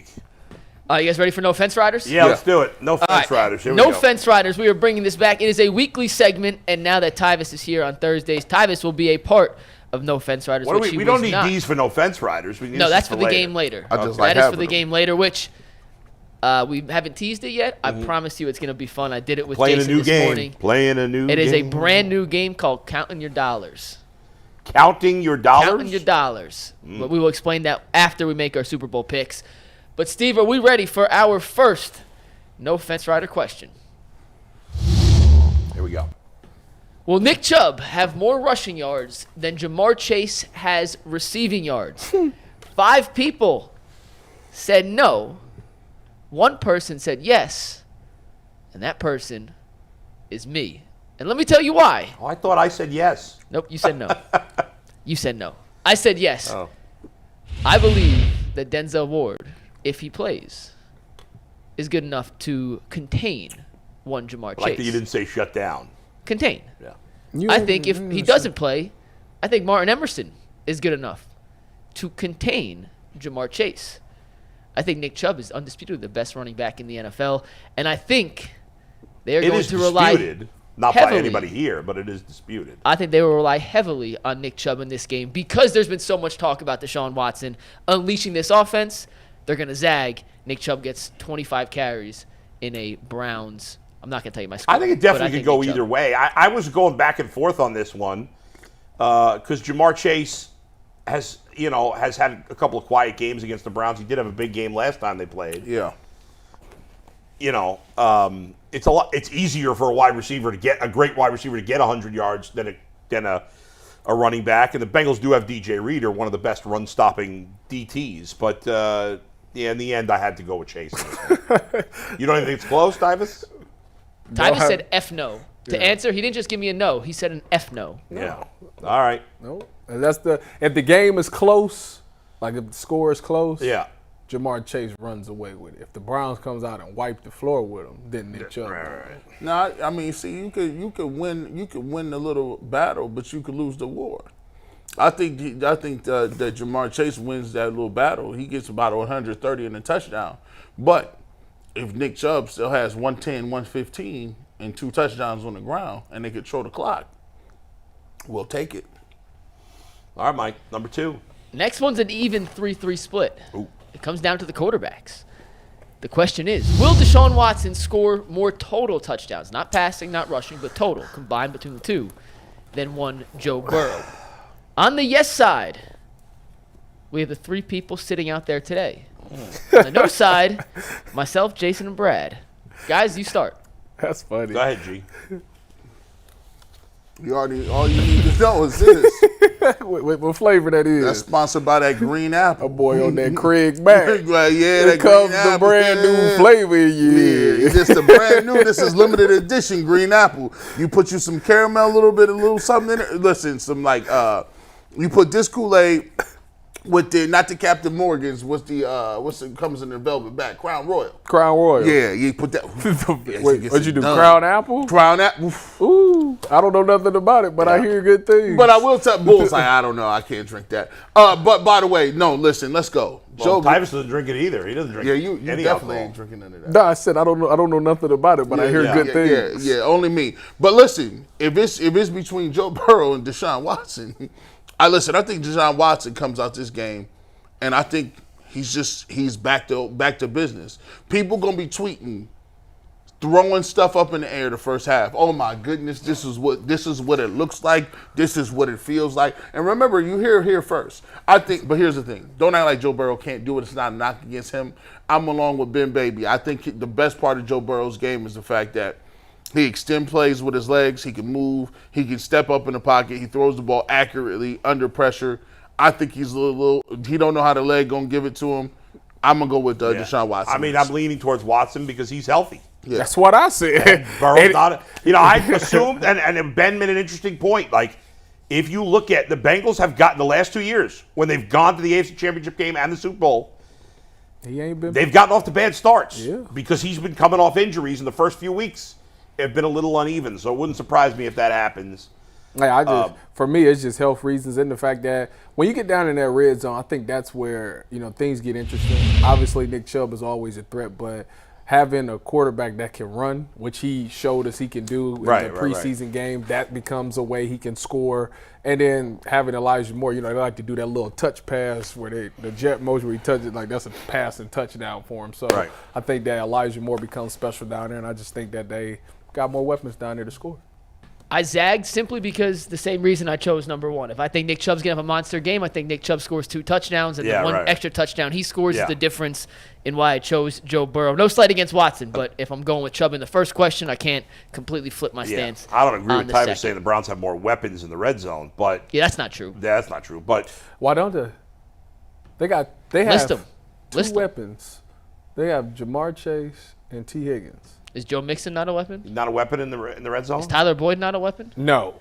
week. You guys ready for No Fence Riders? Yeah, let's do it. No Fence Riders. Here we go. No Fence Riders. We are bringing this back. It is a weekly segment, and now that Tyvis is here on Thursdays, Tyvis will be a part of No Fence Riders. We don't need these for No Fence Riders. No, that's for the game later. That is for the game later, which we haven't teased it yet. I promise you it's going to be fun. I did it with Jason this morning. Playing a new game. It is a brand new game called Counting Your Dollars. Counting your dollars? Counting your dollars. But we will explain that after we make our Super Bowl picks. But, Steve, are we ready for our first No Fence Rider question? Here we go. Will Nick Chubb have more rushing yards than Jamar Chase has receiving yards? 5 people said no. 1 person said yes. And that person is me. And let me tell you why. Oh, I thought I said yes. Nope, you said no. You said no. I said yes. Oh. I believe that Denzel Ward, if he plays, is good enough to contain one Jamar Chase. Like that you didn't say shut down. Contain. Yeah. I think if he doesn't play, I think Martin Emerson is good enough to contain Jamar Chase. I think Nick Chubb is undisputedly the best running back in the NFL, and I think they're going to rely disputed. Not heavily, by anybody here, but it is disputed. I think they will rely heavily on Nick Chubb in this game because there's been so much talk about Deshaun Watson unleashing this offense. They're going to zag. Nick Chubb gets 25 carries in a Browns. I'm not going to tell you my score. I think it definitely could go either way. I was going back and forth on this one because Jamar Chase has had a couple of quiet games against the Browns. He did have a big game last time they played. Yeah. It's easier for a wide receiver to get a great wide receiver to get 100 yards than a running back. And the Bengals do have DJ Reader, one of the best run-stopping DTs. But in the end, I had to go with Chase. You don't think it's close, Tyvis? Tyvis said F no. To answer, he didn't just give me a no. He said an F no. Yeah. All right. No. And if the game is close, like if the score is close. Yeah. Jamar Chase runs away with it. If the Browns comes out and wipe the floor with him, then Nick Chubb. Right. No, I mean, see, you could win the little battle, but you could lose the war. I think that Jamar Chase wins that little battle. He gets about 130 and a touchdown. But if Nick Chubb still has 110, 115, and 2 touchdowns on the ground, and they control the clock, we'll take it. All right, Mike. Number 2. Next one's an even 3-3 split. Ooh. It comes down to the quarterbacks. The question is, will Deshaun Watson score more total touchdowns, not passing, not rushing, but total, combined between the two, than one Joe Burrow? On the yes side, we have the 3 people sitting out there today. On the no side, myself, Jason, and Brad. Guys, you start. That's funny. Go ahead, G. All you need to know is this. what flavor that is? That's sponsored by that green apple. A boy on that Craig Mack. Yeah, Here that comes green the apple, brand new flavor. Yeah, this the brand new. This is limited edition green apple. You put you some caramel, a little something in it. Listen, you put this Kool-Aid with not the Captain Morgan's. What's it comes in the velvet bag? Crown Royal. Crown Royal. Yeah, you put that. Wait, what you do? Done. Crown Apple? Crown Apple. Ooh, I don't know nothing about it, but I hear good things. But I will tell Bulls, I don't know. I can't drink that. But by the way, no, listen, let's go. Well, Tyvis doesn't drink it either. He doesn't drink you any definitely alcohol. ain't drinking none of that. No, I said I don't know nothing about it, but I hear good things. Yeah, only me. But listen, if it's between Joe Burrow and Deshaun Watson, I think Deshaun Watson comes out this game, and I think he's back to business. People gonna be tweeting, throwing stuff up in the air the first half. Oh my goodness, this is what it looks like. This is what it feels like. And remember, you hear it here first. But here's the thing: don't act like Joe Burrow can't do it. It's not a knock against him. I'm along with Ben Baby. I think the best part of Joe Burrow's game is the fact that he extend plays with his legs. He can move. He can step up in the pocket. He throws the ball accurately under pressure. I think he's a little. He don't know how the leg gonna give it to him. I'm gonna go with Deshaun Watson. I mean, I'm leaning towards Watson because he's healthy. Yeah. That's what I said. Burrow's not. I assumed, and Ben made an interesting point. Like, if you look at the Bengals have gotten the last 2 years when they've gone to the AFC Championship game and the Super Bowl. They've gotten off to bad starts because he's been coming off injuries in the first few weeks. Have been a little uneven, so it wouldn't surprise me if that happens. Like for me, it's just health reasons and the fact that when you get down in that red zone, I think that's where things get interesting. Obviously, Nick Chubb is always a threat, but having a quarterback that can run, which he showed us he can do in the preseason game, that becomes a way he can score. And then having Elijah Moore, they like to do that little touch pass where the jet motion where he touches it, like that's a pass and touchdown for him. So I think that Elijah Moore becomes special down there, and I just think that they got more weapons down there to score. I zagged simply because the same reason I chose number 1. If I think Nick Chubb's going to have a monster game, I think Nick Chubb scores 2 touchdowns, and the one extra touchdown he scores is the difference in why I chose Joe Burrow. No slight against Watson, but if I'm going with Chubb in the first question, I can't completely flip my stance. I don't agree with Tyvis saying the Browns have more weapons in the red zone, but that's not true. That's not true. But why don't they? They have List them. Two weapons. They have Jamar Chase and T. Higgins. Is Joe Mixon not a weapon? Not a weapon in the red zone? Is Tyler Boyd not a weapon? No.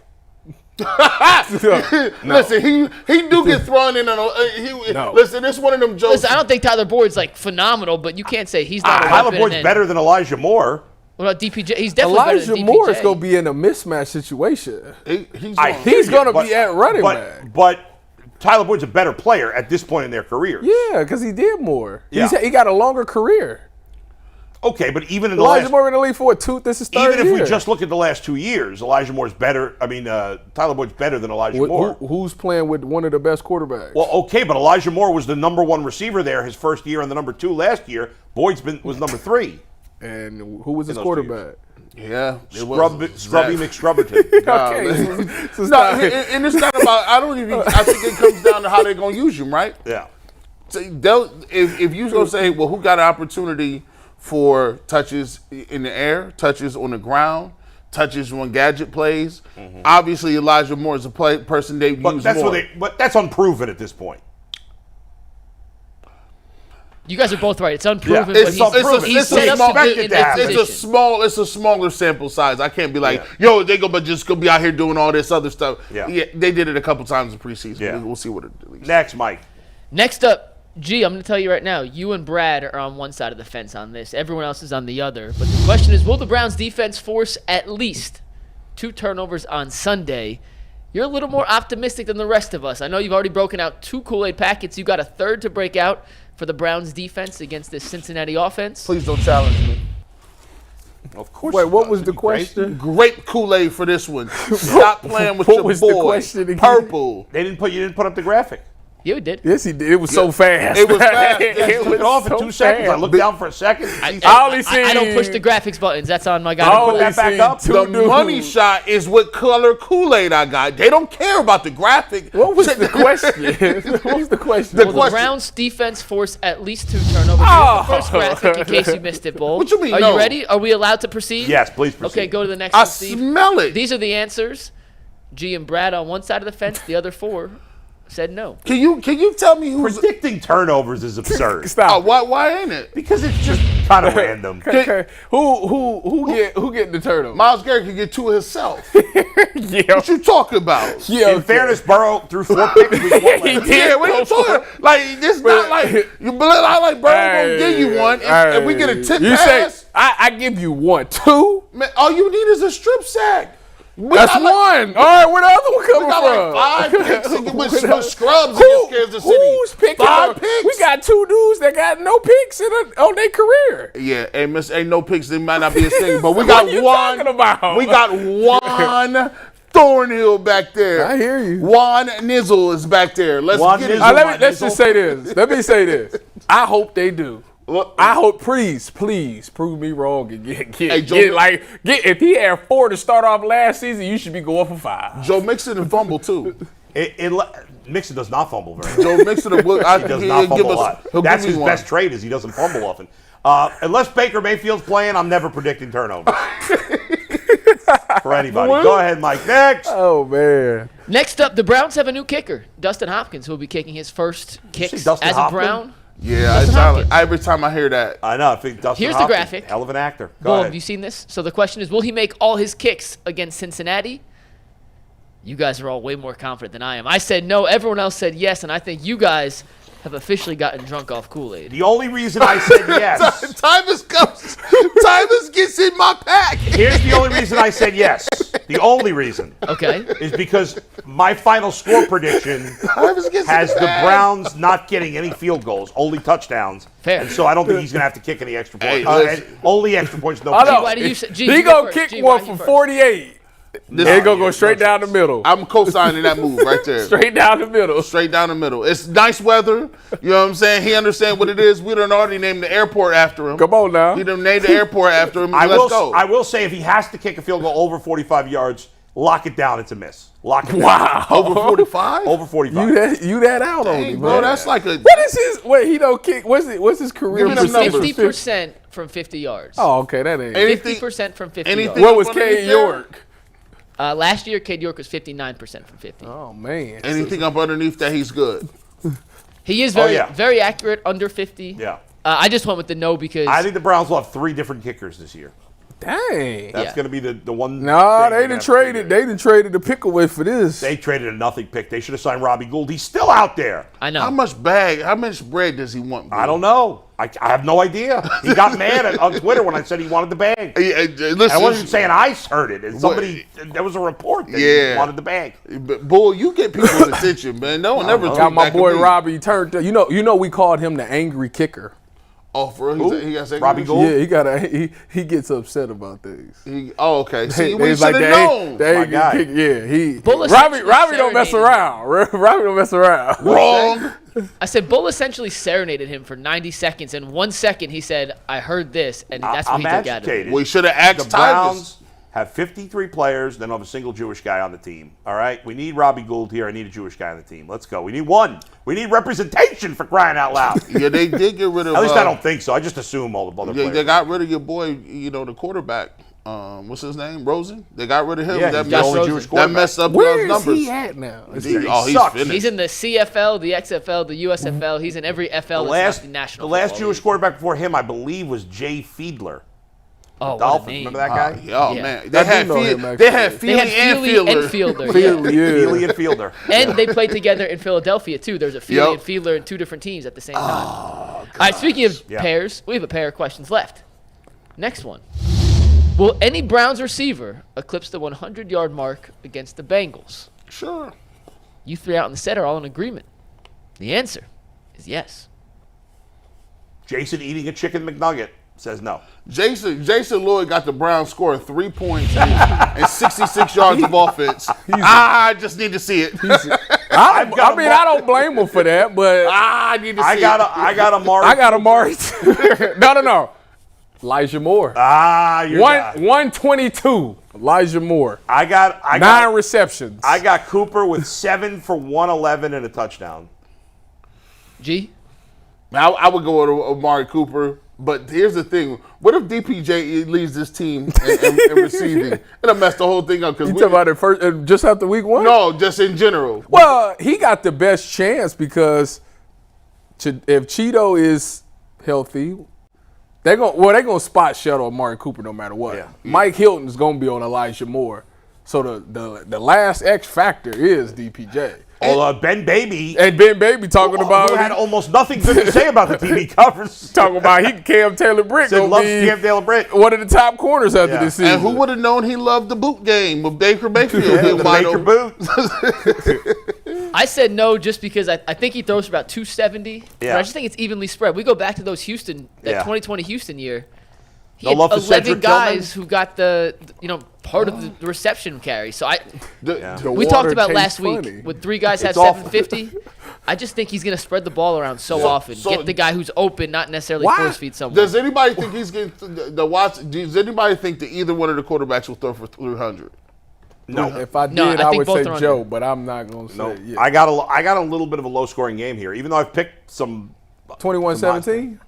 Listen, he do get thrown in. Listen, it's one of them jokes. Listen, I don't think Tyler Boyd's phenomenal, but you can't say he's not a weapon. Tyler Boyd's better than Elijah Moore. What about DPJ? He's definitely better than DPJ. Elijah Moore is going to be in a mismatch situation. He's going to be at running back. But Tyler Boyd's a better player at this point in their careers. Yeah, because he did more. Yeah. He got a longer career. Okay, but even in Elijah Moore in the league for this is third even year. if we just look at the last 2 years, Elijah Moore's better. Tyler Boyd's better than Elijah Moore. Who's playing with one of the best quarterbacks? Well, okay, but Elijah Moore was the number 1 receiver there his first year and the number 2 last year. Boyd's was number 3. And who was his quarterback? Yeah, Scrubby McScrubberton. Okay, and it's not about. I think it comes down to how they're going to use him, right? Yeah. So if you're going to say, well, who got an opportunity for touches in the air, touches on the ground, touches on gadget plays. Obviously, Elijah Moore is a person they've used more. But that's unproven at this point. You guys are both right. It's unproven, Yeah, but he's set up to be in that position. It's a smaller sample size. I can't be like, they just gonna be out here doing all this other stuff. Yeah, they did it a couple times in preseason. Yeah. We'll see what it is. Next, Mike. Next up, G, I'm going to tell you right now, you and Brad are on one side of the fence on this. Everyone else is on the other. But the question is, will the Browns defense force at least 2 turnovers on Sunday? You're a little more optimistic than the rest of us. I know you've already broken out 2 Kool-Aid packets. You got a third to break out for the Browns defense against this Cincinnati offense. Please don't challenge me. Of course. Wait, what was the question? Grape Kool-Aid for this one. Stop playing with your boy. What was the question again? Purple. You didn't put up the graphic. Yeah, we did. Yes, he did. It was so fast. It was fast. It was off in 2 seconds. I looked down for a second. I don't push the graphics buttons. That's on my guy. Put that back up. The money shot is what color Kool-Aid I got. They don't care about the graphic. What was the question? What was the question? The Browns defense force at least 2 turnovers. Here's the first graphic in case you missed it, Bull. What you mean? Are you ready? Are we allowed to proceed? Yes, please proceed. Okay, go to the next I one, Steve. smell it. These are the answers. G and Brad on one side of the fence. The other 4 said no. Can you tell me who's predicting turnovers is absurd? Stop. Why ain't it? Because it's just kind of random. Okay. Who get the turnover? Myles Garrett can get 2 himself. Yeah. What you talking about? Yeah. In fairness, Burrow threw 4 picks. Yeah, what you talking? Like this not like you. I like Burrow gonna give you one, and we get a tip pass. Say, I give you 1, 2. Man, all you need is a strip sack. That's 1. All right, where the other one coming from? Like 5 picks with scrubs against Kansas City. Who's picking 5 picks? We got 2 dudes that got no picks on their career. Yeah, ain't no picks. They might not be a thing, but we got talking about? We got Juan Thornhill back there. I hear you. Juan Nizzle is back there. Let's let's just say this. Let me say this. I hope they do. I hope, please prove me wrong and get if he had 4 to start off last season, you should be going for 5. Joe Mixon and fumble too. Mixon does not fumble very much. Joe Mixon he does not fumble a lot. That's his best trait is he doesn't fumble often. Unless Baker Mayfield's playing, I'm never predicting turnovers. For anybody. Go ahead, Mike. Next. Oh, man. Next up, the Browns have a new kicker, Dustin Hopkins, who will be kicking his first kicks as a Brown. Yeah, every time I hear that. I know. I think Dustin Here's Hopkins, the graphic. Hell of an actor. Go Bull, ahead. have you seen this? So the question is, will he make all his kicks against Cincinnati? You guys are all way more confident than I am. I said no. Everyone else said yes, and I think you guys have officially gotten drunk off Kool-Aid. The only reason I said yes. Tyvis gets in my pack. Here's the only reason I said yes. The only reason Okay. is because my final score prediction has the Browns not getting any field goals, only touchdowns. Fair. And so I don't think he's going to have to kick any extra Hey, points. listen. Only extra points, no I know. Why do you say? G, He you gonna first. kick G, why one you for first? 48. They gonna go straight down the middle. I'm co-signing that move right there. Straight down the middle. Straight down the middle. It's nice weather. You know what I'm saying? He understands what it is. We done already named the airport after him. Come on now. He done named the airport after him. I Let's will say if he has to kick a field goal over 45 yards, lock it down. It's a miss. Lock it down. Wow. Over 45? Over 45. You that out on Dang, him, bro, man. that's like a... What is his? Wait, he don't kick. What's his career Give me them percentage? numbers. 50% from 50 yards. Oh, okay, that ain't. Anything- 50% from 50 anything- yards. What was underneath Cade there? York? Last year, Cade York was 59% from 50. Oh man. Anything up underneath that, he's good. He is very, yeah. very accurate under 50. Yeah. I just went with the no because I think the Browns will have 3 different kickers this year. Dang. That's Yeah. going to be the one. No, thing they they're done gonna have to traded. figure. They done traded the pick away for this. They traded a nothing pick. They should have signed Robbie Gould. He's still out there. I know. How much bread does he want? I don't know. I have no idea. He got mad on Twitter when I said he wanted the bag. Listen, I wasn't saying I heard it. And somebody, there was a report that Yeah. he wanted the bag. But, Bull, you get people's attention, man. No one ever Got talk my back boy at me. Robbie turned. You know, we called him the angry kicker. Oh, for real? He got second Robbie place? Gould? He gets upset about things. Okay. See, They we was should have known. the angry guy. kicker. Yeah, he. Bull Robbie essentially don't mess serenaded around. Robbie don't mess around. Wrong. I said Bull essentially serenaded him for 90 seconds. And 1 second, he said, I heard this. And that's what I'm he took out of it. agitated. We should have The asked Tyvis. Browns have 53 players, then have a single Jewish guy on the team. All right? We need Robbie Gould here. I need a Jewish guy on the team. Let's go. We need one. We need representation for crying out loud. Yeah, they did get rid of. At least I don't think so. I just assume all the other They players. got rid of your boy, the quarterback. What's his name? Rosen. They got rid of him. Yeah, that he's the only Rosen. Jewish that quarterback. messed up Where those is numbers. he at now? He He's sucks. finished. He's in the CFL, the XFL, the USFL. He's in every FL The that's last, not the national. the last Football Jewish League. quarterback before him, I believe, was Jay Fiedler. Oh, what a Dolphins. name. Remember that guy? Oh Yeah. man, I they had do know him, Feely They and had Feely Fielder. and Fielder. yeah. Fielder, yeah. Feely and Fielder. And they played together in Philadelphia, too. There's a Feely Yep. and Fiedler in 2 different teams at the same time. All right, speaking of Yeah. pairs, we have a pair of questions left. Next one. Will any Browns receiver eclipse the 100-yard mark against the Bengals? Sure. You 3 out in the set are all in agreement. The answer is yes. Jason eating a chicken McNugget says no. Jason Lloyd got the Browns scoring 3 points and 66 yards of offense. I just need to see it. I don't blame him for that, but I need to see I got a mark. I got a mark. No. Elijah Moore. Your guy. 122. Elijah Moore. I 9 got receptions. I got Cooper with 7 for 111 and a touchdown. G? I would go with Amari Cooper, but here's the thing. What if DPJ leads this team in receiving? It'll mess the whole thing up. You talking about it first, just after week 1? No, just in general. Well, he got the best chance because if Cheeto is healthy, they're gonna spot shuttle Amari Cooper no matter what. Yeah. Mike Hilton's gonna be on Elijah Moore. So the last X factor is DPJ. Ben Baby, And Ben Baby talking about who had almost nothing good to say about the TV covers. talking about Cam Taylor Britt Said gonna loves be Cam Taylor Britt. one of the top corners after Yeah. this season. And who would have known he loved the boot game with Baker Mayfield Yeah, being the wide Baker open? boot. I said no just because I think he throws for about 270. But Yeah. I just think it's evenly spread. We go back to those that Yeah. 2020 Houston year. He No had love for 11 Cedric guys Tillman? who got the part of the reception carry. So The we water talked about tastes last funny. week with 3 guys have It's awful. 750. I just think he's going to spread the ball around so often. so- Get the guy who's open, not necessarily Why? force feed someone. Does anybody think he's getting the Watson? Does anybody think that either one of the quarterbacks will throw for 300? No. If I did, No, I I think would both say are on Joe, there. but I'm not gonna say No. it. Yeah. I got a little bit of a low scoring game here, even though I've picked some 21-17.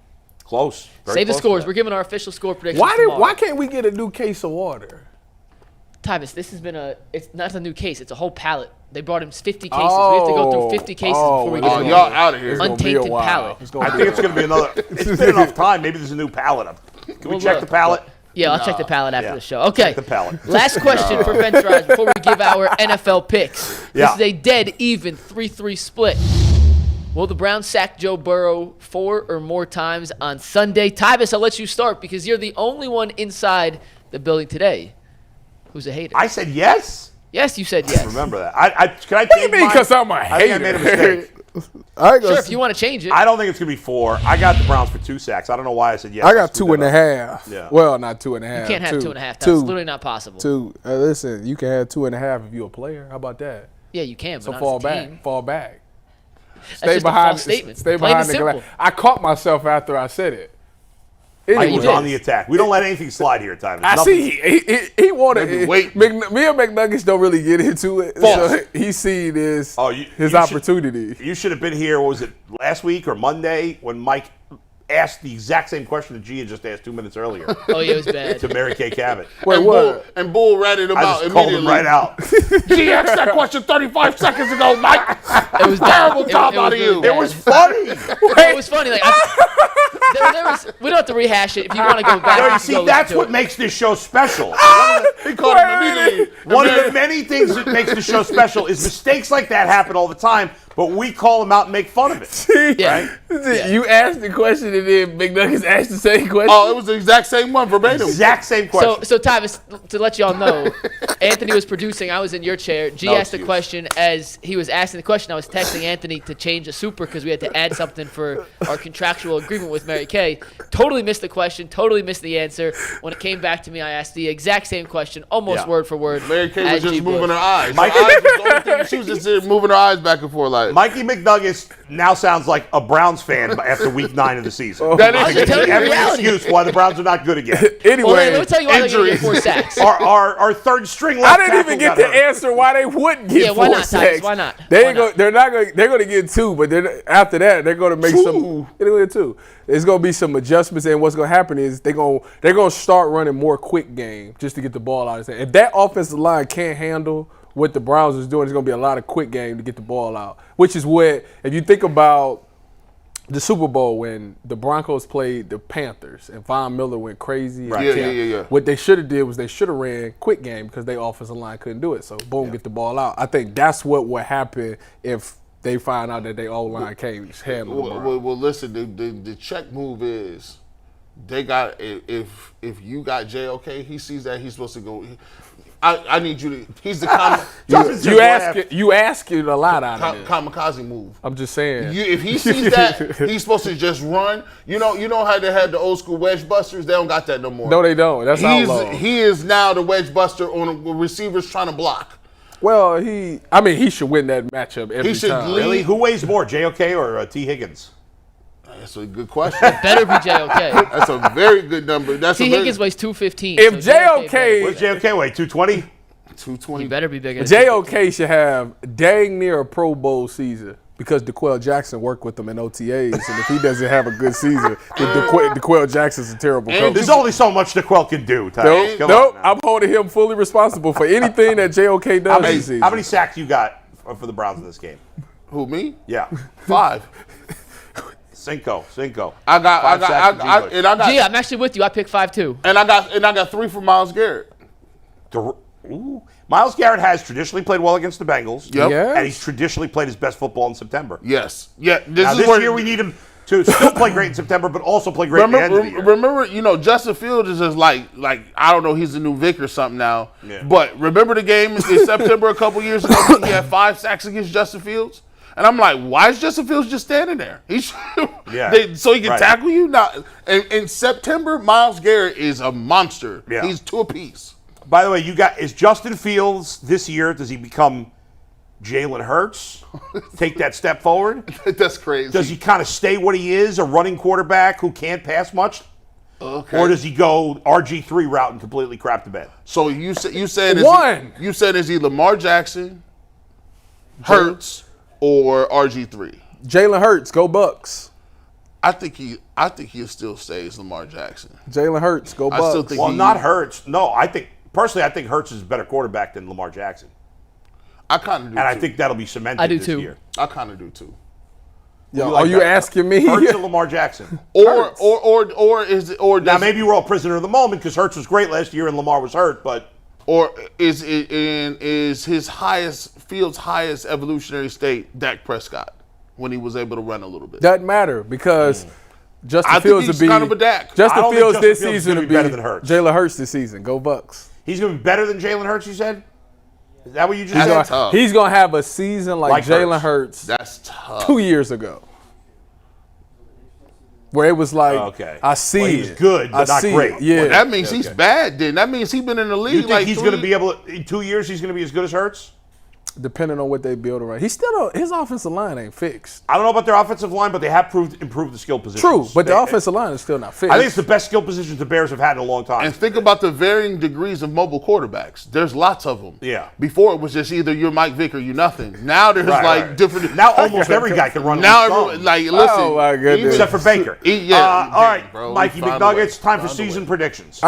close. Very Say the close to scores. that. We're giving our official score predictions Why tomorrow. can't we get a new case of water? Tyvis, this has been it's not a new case. It's a whole pallet. They brought him 50 cases. We have to go through 50 cases before we get Oh, to y'all out of here. It's gonna be a Untainted while. palate. It's gonna I be think a it's going to be another. It's been enough time. Maybe there's a new pallet up. Can we Well, check look. the pallet? Yeah, I'll check the pallet after Yeah. the show. Okay. Check the pallet. Last question for Fence Rise before we give our NFL picks. Yeah. This is a dead even 3-3 split. Will the Browns sack Joe Burrow 4 or more times on Sunday? Tyvis, I'll let you start because you're the only one inside the building today. who's a hater. I said yes. Yes, you said yes. Remember that. Can I What do you change mean? mine? Because I'm a I think I hater. made a mistake. I ain't gonna Sure, s- if you want to change it. I don't think it's going to be 4. I got the Browns for 2 sacks. I don't know why I said yes. I got 2.5. Yeah. Well, not 2.5. You can't have 2.5. That's Two. literally not possible. Two. Listen, you can have 2.5 if you're a player. How about that? Yeah, you can, but So not fall as a back. team. Fall back. That's just a false statement. Stay Plain behind and the glass. simple. I caught myself after I said it. Mike Anyway, was on the attack. We don't let anything slide here, Tyvis. I Nothing- see he wanted. Maybe wait. Me and McNuggets don't really get into it. False. So he seen this you his should- opportunity. You should have been here, what was it, last week or Monday, when Mike asked the exact same question that G had just asked 2 minutes earlier Oh, yeah, it was bad. to Mary Kay Cabot. Wait, and what? Bull ratted him I out just called him immediately. right out. He asked that question 35 seconds ago, Mike. It was Terrible bad. job It was out of really you. bad. It was funny. It was funny. Like there was, we don't have to rehash it. If you want to go back, No, you you can see, go that's listen to what it. makes this show special. He called him immediately. One of the many things that makes the show special is mistakes like that happen all the time, but we call them out and make fun of it. Yeah. You asked the question and then McNuggets asked the same question. Oh, it was the exact same one, verbatim. Exact same question. So Tyvis, to let y'all know, Anthony was producing. I was in your chair. G No asked the excuse. question. As he was asking the question, I was texting Anthony to change a super because we had to add something for our contractual agreement with Mary Kay. Totally missed the question. Totally missed the answer. When it came back to me, I asked the exact same question, almost Yeah. word for word. Mary Kay was as just G moving Bush. her eyes. Mike- Her eyes was the only thing. She was just sitting, moving her eyes back and forth like. Mikey McNuggets now sounds like a Browns fan after week 9 of the season. That I was just telling you Every reality. excuse why the Browns are not good again. Anyway, Well, let me tell you why they're going to get injuries. 4 sacks. Our third string I left didn't even tackle get got to hurt. answer why they wouldn't get Yeah, why 4 not, Tyvis? sacks. Why not? They Why ain't go, not? they're going to get 2, but then after that they're going to make some. They're going to get 2. There's going to be some adjustments, and what's going to happen is they're going to start running more quick game just to get the ball out of his hand. If that offensive line can't handle what the Browns is doing, it's going to be a lot of quick game to get the ball out. Which is what, if you think about the Super Bowl when the Broncos played the Panthers and Von Miller went crazy. and Right. Yeah, kept- yeah. What they should have did was they should have ran quick game because their offensive line couldn't do it. So boom, get the ball out. I think that's what would happen if they find out that their O-line can't handle the ball. Well, listen. The check move is they got if you got JOK, he sees that he's supposed to go. I need you to. He's the You asking a lot out of this. kamikaze move. I'm just saying. If he sees that, he's supposed to just run. You know how they had the old school wedge busters? They don't got that no more. No, they don't. That's outlawed. He is now the wedge buster on receivers trying to block. Well, he should win that matchup every He should time. lead- Really? Who weighs more, JOK or T. Higgins? That's a good question. Better be JOK. That's a very good number. That's T. a very, Higgins weighs 215. If so JOK What's JOK weigh? 220? 220. he better be bigger. than JOK should have dang near a Pro Bowl season because DeQuell Jackson worked with him in OTAs, and if he doesn't have a good season, then DeQuell Jackson's a terrible coach. There's only so much DeQuell can do, Tyvis. Nope, Come nope. on now. I'm holding him fully responsible for anything that JOK does this season. How many sacks you got for the Browns in this game? Who, me? Yeah. 5. Cinco. I got, Five sacks for G-Bush. and I got, Gee, I'm actually with you. I picked 5-2. and I got 3 for Myles Garrett. Ooh. Miles Garrett has traditionally played well against the Bengals. Yep. Yeah. And he's traditionally played his best football in September. Yes. Yeah. Now, this year we need him to still play great in September, but also play great at the end of the year. Remember, Justin Fields is just like I don't know, he's the new Vic or something now. Yeah. But remember the game in September a couple years ago when he had 5 sacks against Justin Fields? And I'm like, why is Justin Fields just standing there? Yeah. So he can Right. tackle you? Now, in September, Myles Garrett is a monster. Yeah. He's 2 apiece. By the way, is Justin Fields this year, does he become Jalen Hurts? Take that step forward? That's crazy. Does he kind of stay what he is, a running quarterback who can't pass much? Okay. Or does he go RG3 route and completely crap the bed? So you said One. you said is he Lamar Jackson, Hurts, or RG3? Jalen Hurts, go Bucks. I think he still stays Lamar Jackson. Jalen Hurts, go I Bucks. still think Well, he- not Hurts. No, I think Hurts is a better quarterback than Lamar Jackson. I kind of do. And I too. think that'll be cemented I do this too. year. I kind of do too. Yo, You like are you that? asking me? Hurts or Lamar Jackson? Or Now, maybe we're all prisoner of the moment because Hurts was great last year and Lamar was hurt, but is his Fields' highest evolutionary state Dak Prescott when he was able to run a little bit? Doesn't matter because Justin I think Fields he's would be kind of a Dak. I Justin don't think Fields Justin this Fields is season gonna would be be better than Hurts. Jalen Hurts this season. Go Bucks. He's going to be better than Jalen Hurts, you said? Is that what you just That's said? tough. He's going to have a season like Jalen Hurts That's tough. 2 years ago. Where it was like, Okay. I see Well, it. he was good, but I not see great. it. Yeah. Well, that means he's bad then. That means he's been in the league You think like he's going to be able to, in 2 years, he's going to be as good as Hurts? Depending on what they build around. He's still his offensive line ain't fixed. I don't know about their offensive line, but they have improved the skill positions. True, but the They- offensive line is still not fixed. I think it's the best skill positions the Bears have had in a long time. And think about the varying degrees of mobile quarterbacks. There's lots of them. Yeah. Before it was just either you're Mike Vick or you're nothing. Now there's Right. different. Now almost every guy can run. Now some. everyone listen. Oh, my goodness. Except for Baker. Yeah, all right, bro, Mikey find a way. McNuggets, time for Find a way. season predictions.